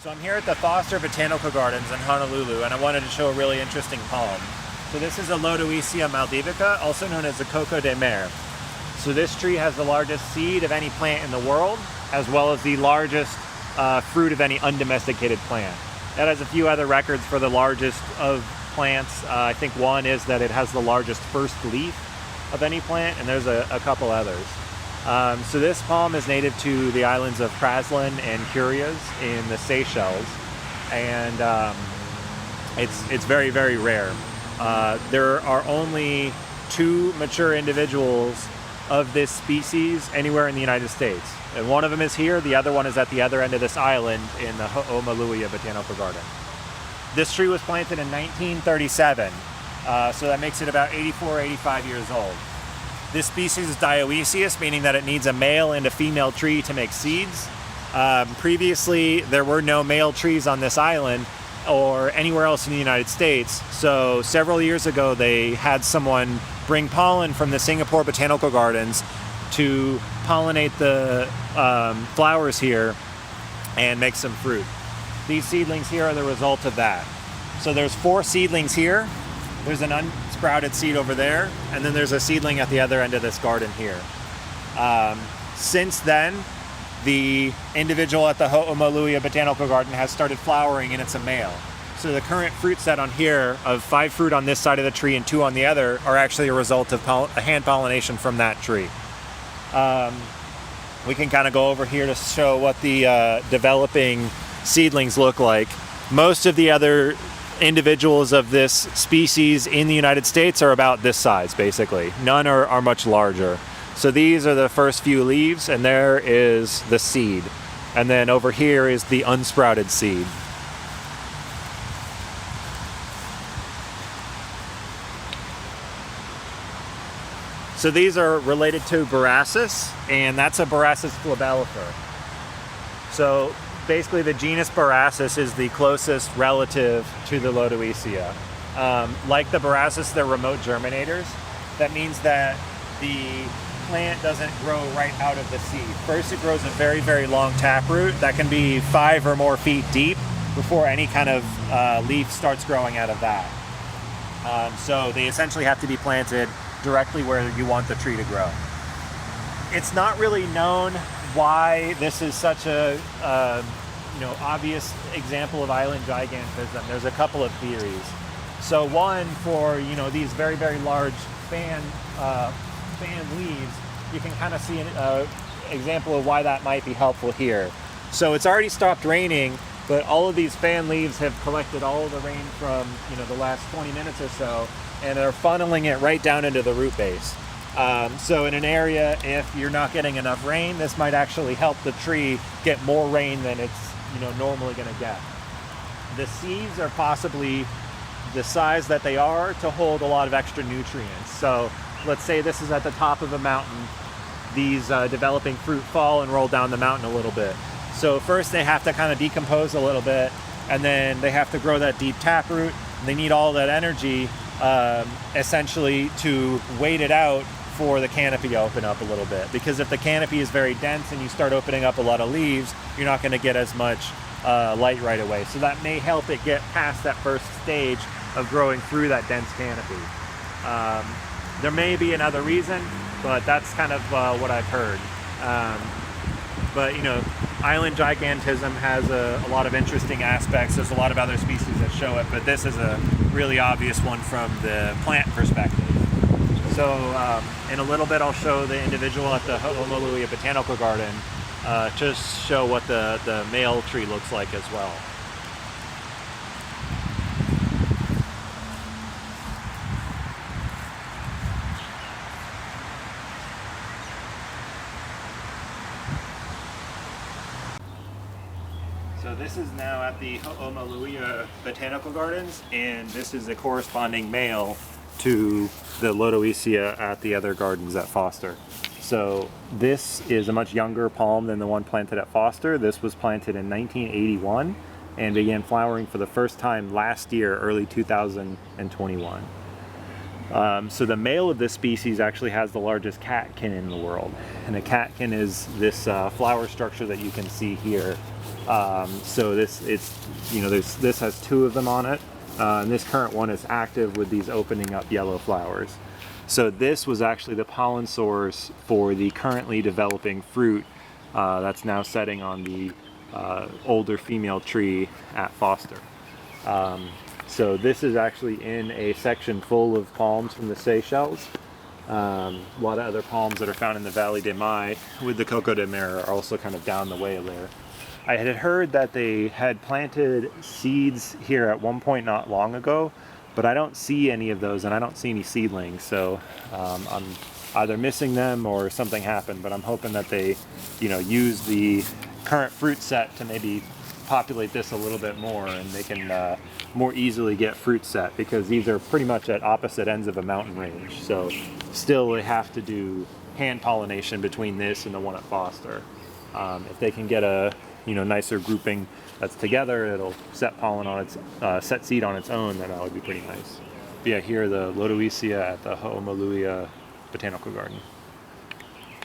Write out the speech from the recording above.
So I'm here at the Foster Botanical Gardens in Honolulu, and I wanted to show a really interesting palm. So this is a Lodoicea maldivica, also known as the coco de mer. So this tree has the largest seed of any plant in the world, as well as the largest fruit of any undomesticated plant. That has a few other records for the largest of plants. I think one is that it has the largest first leaf of any plant, and there's a couple others. So this palm is native to the islands of Praslin and Curias in the Seychelles, and it's very, very rare. There are only 2 mature individuals of this species anywhere in the United States. And one of them is here, the other one is at the other end of this island in the Hoʻomaluhia Botanical Garden. This tree was planted in 1937, so that makes it about 84, 85 years old. This species is dioecious, meaning that it needs a male and a female tree to make seeds. Previously, there were no male trees on this island or anywhere else in the United States. So several years ago, they had someone bring pollen from the Singapore Botanical Gardens to pollinate the flowers here and make some fruit. These seedlings here are the result of that. So there's 4 seedlings here. There's an unsprouted seed over there, and then there's a seedling at the other end of this garden here. Since then, the individual at the Hoʻomaluhia Botanical Garden has started flowering, and it's a male. So the current fruit set on here of 5 fruit on this side of the tree and 2 on the other are actually a result of hand pollination from that tree. We can kind of go over here to show what the developing seedlings look like. Most of the other individuals of this species in the United States are about this size, basically. None are much larger. So these are the first few leaves, and there is the seed. And then over here is the unsprouted seed. So these are related to Borassus, and that's a Borassus flabellifer. So basically the genus Borassus is the closest relative to the Lodoicea. Like the Borassus, they're remote germinators. That means that the plant doesn't grow right out of the seed. First, it grows a very, very long taproot that can be 5 or more feet deep before any kind of leaf starts growing out of that. So they essentially have to be planted directly where you want the tree to grow. It's not really known why this is such a obvious example of island gigantism. There's a couple of theories. So one, for these very, very large fan leaves, you can kind of see an example of why that might be helpful here. So it's already stopped raining, but all of these fan leaves have collected all of the rain from the last 20 minutes or so, and are funneling it right down into the root base. So in an area, if you're not getting enough rain, this might actually help the tree get more rain than it's normally going to get. The seeds are possibly the size that they are to hold a lot of extra nutrients. So let's say this is at the top of a mountain. These developing fruit fall and roll down the mountain a little bit. So first they have to kind of decompose a little bit, and then they have to grow that deep taproot. They need all that energy essentially to wait it out for the canopy to open up a little bit. Because if the canopy is very dense and you start opening up a lot of leaves, you're not going to get as much light right away. So that may help it get past that first stage of growing through that dense canopy. There may be another reason, but that's kind of what I've heard. But island gigantism has a lot of interesting aspects. There's a lot of other species that show it, but this is a really obvious one from the plant perspective. So in a little bit I'll show the individual at the Hoʻomaluhia Botanical Garden, just show what the male tree looks like as well. So this is now at the Hoʻomaluhia Botanical Gardens, and this is the corresponding male to the Lodoicea at the other gardens at Foster. So this is a much younger palm than the one planted at Foster. This was planted in 1981 and began flowering for the first time last year, early 2021. So the male of this species actually has the largest catkin in the world. And a catkin is this flower structure that you can see here So this has 2 of them on it, and this current one is active with these opening up yellow flowers. So this was actually the pollen source for the currently developing fruit that's now setting on the older female tree at Foster. So this is actually in a section full of palms from the Seychelles. A lot of other palms that are found in the Valley de Mai with the Coco de Mer are also kind of down the way there. I had heard that they had planted seeds here at one point not long ago, but I don't see any of those, and I don't see any seedlings, so I'm either missing them or something happened, but I'm hoping that they, use the current fruit set to maybe populate this a little bit more, and they can more easily get fruit set, because these are pretty much at opposite ends of a mountain range, so still they have to do hand pollination between this and the one at Foster. If they can get a nicer grouping that's together, it'll set pollen on its set seed on its own, then that would be pretty nice. But yeah, here the Lodoicea at the Hoʻomaluhia Botanical Garden.